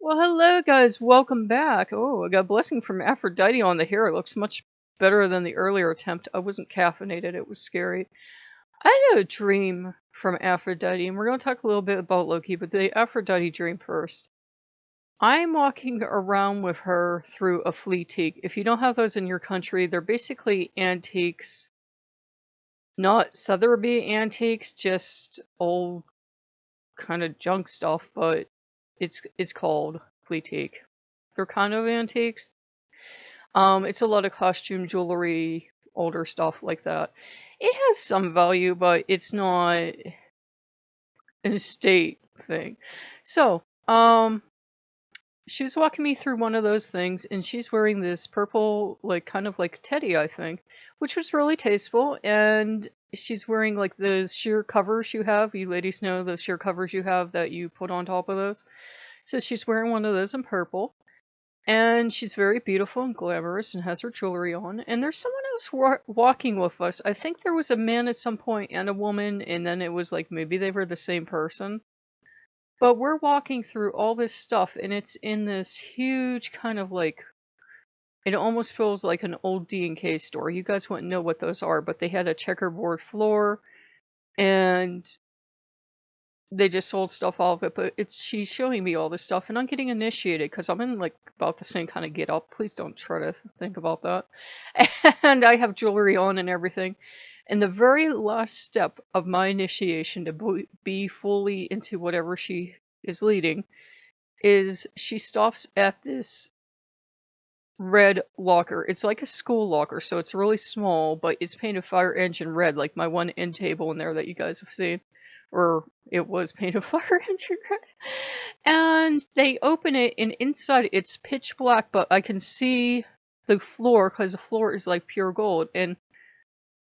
Well, hello guys, welcome back. Oh, I got a blessing from Aphrodite on the hair. It looks much better than the earlier attempt. I wasn't caffeinated, it was scary. I had a dream from Aphrodite, and we're going to talk a little bit about Loki, but the Aphrodite dream first. I'm walking around with her through a flea teak. If you don't have those in your country, they're basically antiques. Not Sotheby antiques, just old kind of junk stuff, but it's called flea teak. They're kind of antiques. It's a lot of costume jewelry, older stuff like that. It has some value, but it's not an estate thing. So, she was walking me through one of those things, and she's wearing this purple, like, kind of like teddy, I think, which was really tasteful, and she's wearing, like, the sheer covers you have. You ladies know the sheer covers you have that you put on top of those. So she's wearing one of those in purple. And she's very beautiful and glamorous and has her jewelry on. And there's someone else walking with us. I think there was a man at some point and a woman, and then it was like maybe they were the same person. But we're walking through all this stuff, and it's in this huge kind of like, it almost feels like an old D&K store. You guys wouldn't know what those are, but they had a checkerboard floor, and they just sold stuff off of it, but she's showing me all this stuff, and I'm getting initiated because I'm in like about the same kind of get up. Please don't try to think about that. And I have jewelry on and everything. And the very last step of my initiation to be fully into whatever she is leading is she stops at this red locker. It's like a school locker, so it's really small, but it's painted fire engine red, like my one end table in there that you guys have seen. Or it was painted fire engine red. And they open it, and inside it's pitch black, but I can see the floor because the floor is like pure gold. And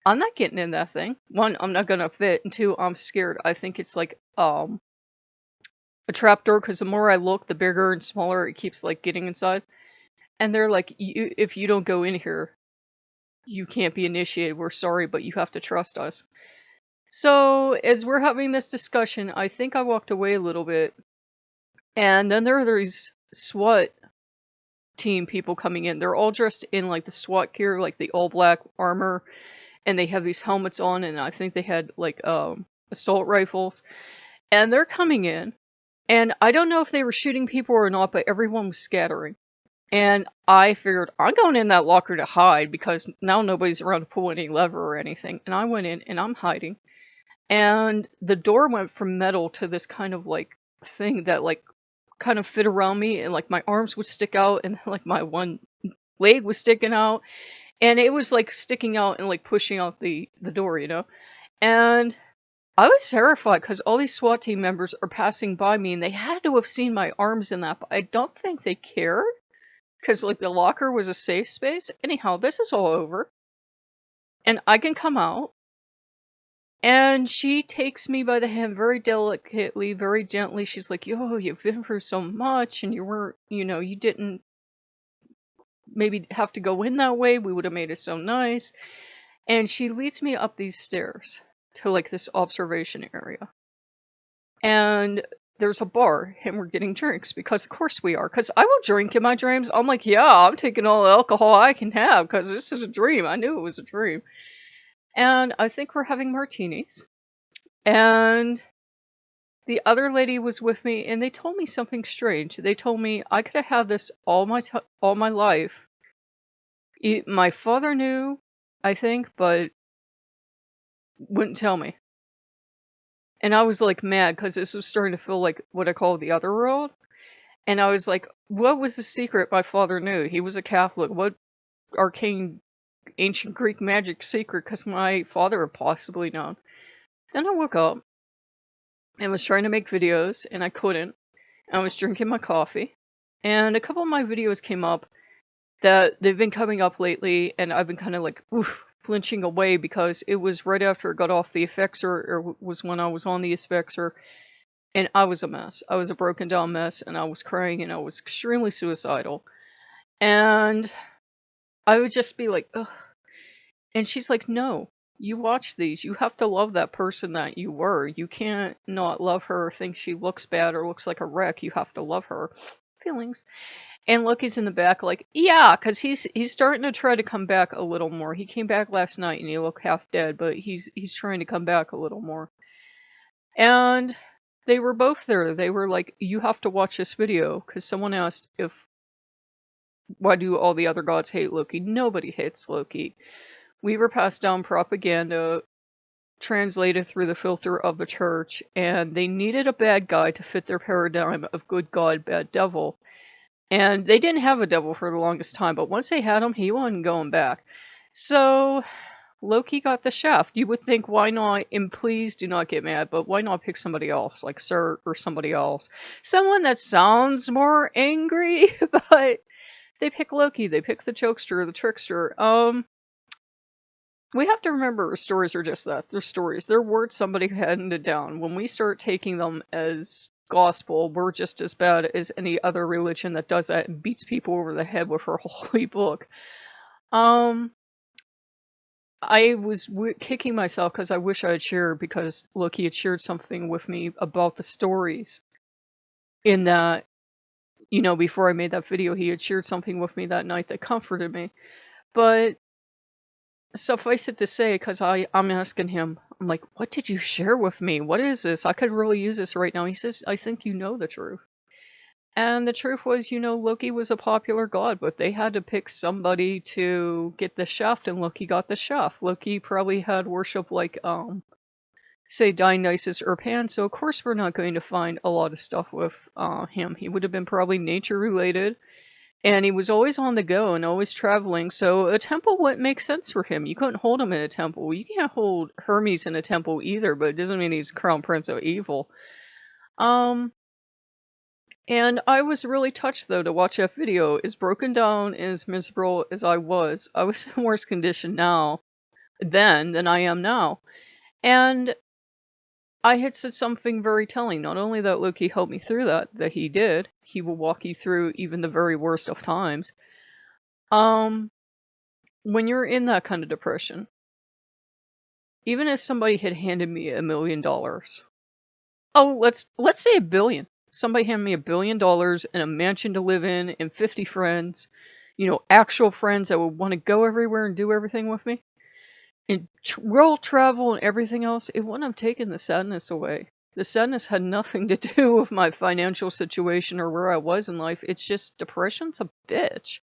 I'm not getting in that thing. One, I'm not gonna fit, and two, I'm scared. I think it's like a trapdoor, because the more I look, the bigger and smaller it keeps like getting inside. And they're like, if you don't go in here, you can't be initiated. We're sorry, but you have to trust us. So, as we're having this discussion, I think I walked away a little bit, and then there are these SWAT team people coming in. They're all dressed in like the SWAT gear, like the all black armor, and they have these helmets on, and I think they had like assault rifles, and they're coming in, and I don't know if they were shooting people or not, but everyone was scattering. And I figured, I'm going in that locker to hide, because now nobody's around to pull any lever or anything. And I went in, and I'm hiding. And the door went from metal to this kind of like thing that like kind of fit around me, and like my arms would stick out, and like my one leg was sticking out, and it was like sticking out and like pushing out the door, you know? And I was terrified because all these SWAT team members are passing by me, and they had to have seen my arms in that, but I don't think they cared, because like the locker was a safe space. Anyhow, this is all over, and I can come out. And she takes me by the hand very delicately, very gently. She's like, yo, you've been through so much, and you weren't, you didn't maybe have to go in that way. We would have made it so nice. And she leads me up these stairs to like this observation area. And there's a bar, and we're getting drinks, because of course we are. Because I will drink in my dreams. I'm like, yeah, I'm taking all the alcohol I can have, because this is a dream. I knew it was a dream. And I think we're having martinis. And the other lady was with me, and they told me something strange. They told me I could have had this all my life. My father knew, I think, but wouldn't tell me. And I was like mad, because this was starting to feel like what I call the other world. And I was like, what was the secret my father knew? He was a Catholic. What arcane ancient Greek magic secret, because my father had possibly known. Then I woke up and was trying to make videos, and I couldn't. I was drinking my coffee, and a couple of my videos came up that they've been coming up lately, and I've been kind of like, flinching away, because it was right after it got off the effexor, or was when I was on the effexor, and I was a mess. I was a broken down mess, and I was crying, and I was extremely suicidal. And I would just be like, ugh. And she's like, no, you watch these. You have to love that person that you were. You can't not love her or think she looks bad or looks like a wreck. You have to love her. feelings. And Loki's in the back like, yeah, because he's starting to try to come back a little more. He came back last night and he looked half dead, but he's trying to come back a little more. And they were both there. They were like, you have to watch this video, because someone asked why do all the other gods hate Loki? Nobody hates Loki. We were passed down propaganda translated through the filter of the church, and they needed a bad guy to fit their paradigm of good god, bad devil. And they didn't have a devil for the longest time, but once they had him, he wasn't going back. So Loki got the shaft. You would think, why not? And please do not get mad, but why not pick somebody else, like Sir or somebody else? Someone that sounds more angry, but they pick Loki. They pick the jokester, the trickster. We have to remember stories are just that. They're stories. They're words somebody handed down. When we start taking them as gospel, we're just as bad as any other religion that does that and beats people over the head with her holy book. I was kicking myself because I wish I had shared, because Loki had shared something with me about the stories. In that, before I made that video, he had shared something with me that night that comforted me. But suffice it to say, because I'm asking him, I'm like, what did you share with me? What is this? I could really use this right now. He says, I think you know the truth. And the truth was, Loki was a popular god, but they had to pick somebody to get the shaft, and Loki got the shaft. Loki probably had worship like, say, Dionysus or Pan, so of course we're not going to find a lot of stuff with him. He would have been probably nature-related, and he was always on the go and always traveling, so a temple wouldn't make sense for him. You couldn't hold him in a temple. You can't hold Hermes in a temple either, but it doesn't mean he's crown prince of evil. And I was really touched, though, to watch that video. As broken down, as miserable as I was in worse condition then than I am now. And I had said something very telling. Not only that Loki helped me through that he did. He will walk you through even the very worst of times. When you're in that kind of depression, even if somebody had handed me $1 million, let's say $1 billion. Somebody handed me $1 billion and a mansion to live in and 50 friends, actual friends that would want to go everywhere and do everything with me, and world travel and everything else, it wouldn't have taken the sadness away. The sadness had nothing to do with my financial situation or where I was in life. It's just depression's a bitch.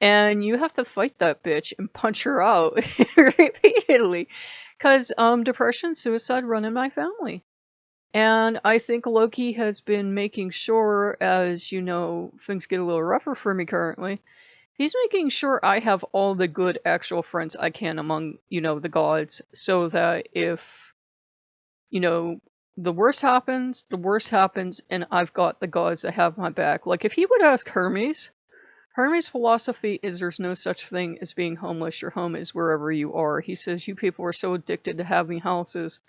And you have to fight that bitch and punch her out repeatedly. Because depression, suicide run in my family. And I think Loki has been making sure, as things get a little rougher for me currently, he's making sure I have all the good actual friends I can among, the gods, so that if, the worst happens, and I've got the gods that have my back. Like, if he would ask Hermes philosophy is there's no such thing as being homeless. Your home is wherever you are. He says, you people are so addicted to having houses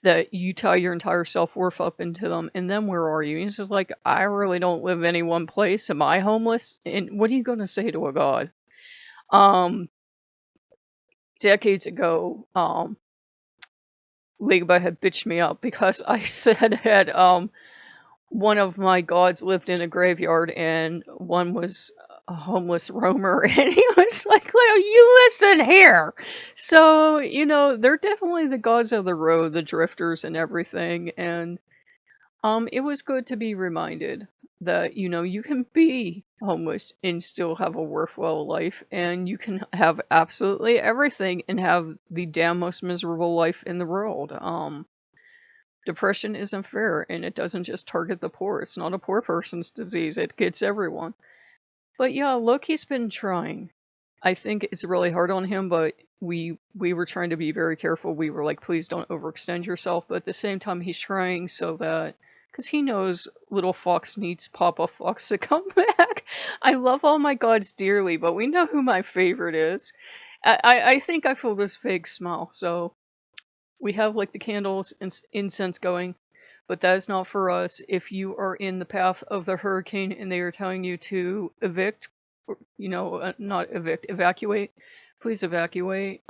that you tie your entire self-worth up into them, and then where are you? He's just like, I really don't live any one place. Am I homeless? And what are you going to say to a god? Decades ago, Ligba had bitched me up because I said that one of my gods lived in a graveyard and one was a homeless roamer, and he was like, Leo, you listen here. So, they're definitely the gods of the road, the drifters and everything, and it was good to be reminded that, you can be homeless and still have a worthwhile life, and you can have absolutely everything and have the damn most miserable life in the world. Depression isn't fair, and it doesn't just target the poor. It's not a poor person's disease. It gets everyone. But yeah, Loki's been trying. I think it's really hard on him, but we were trying to be very careful. We were like, please don't overextend yourself. But at the same time, he's trying so that, because he knows little Fox needs Papa Fox to come back. I love all my gods dearly, but we know who my favorite is. I think I feel this vague smell, so we have like the candles and incense going. But that is not for us. If you are in the path of the hurricane and they are telling you to evict, evacuate, please evacuate.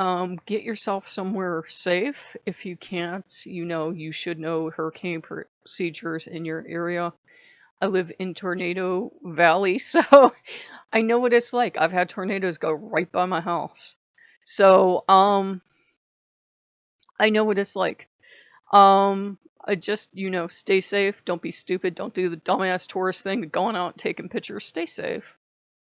Get yourself somewhere safe. If you can't, you should know hurricane procedures in your area. I live in Tornado Valley, so I know what it's like. I've had tornadoes go right by my house. So, I know what it's like. I just, stay safe. Don't be stupid. Don't do the dumbass tourist thing, going out and taking pictures. Stay safe.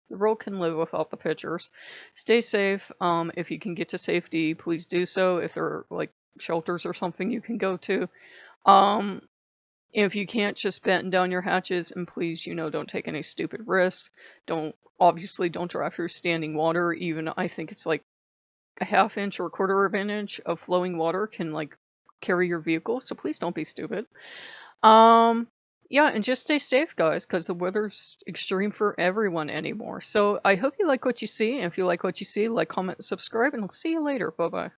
The world can live without the pictures. Stay safe. If you can get to safety, please do so. If there are like shelters or something you can go to. Um, if you can't, just batten down your hatches and please, don't take any stupid risks. Obviously don't drive through standing water. Even I think it's like a half inch or a quarter of an inch of flowing water can like carry your vehicle. So please don't be stupid. Yeah, and just stay safe, guys, because the weather's extreme for everyone anymore. So I hope you like what you see. And if you like what you see, like, comment, and subscribe, and I'll see you later. Bye-bye.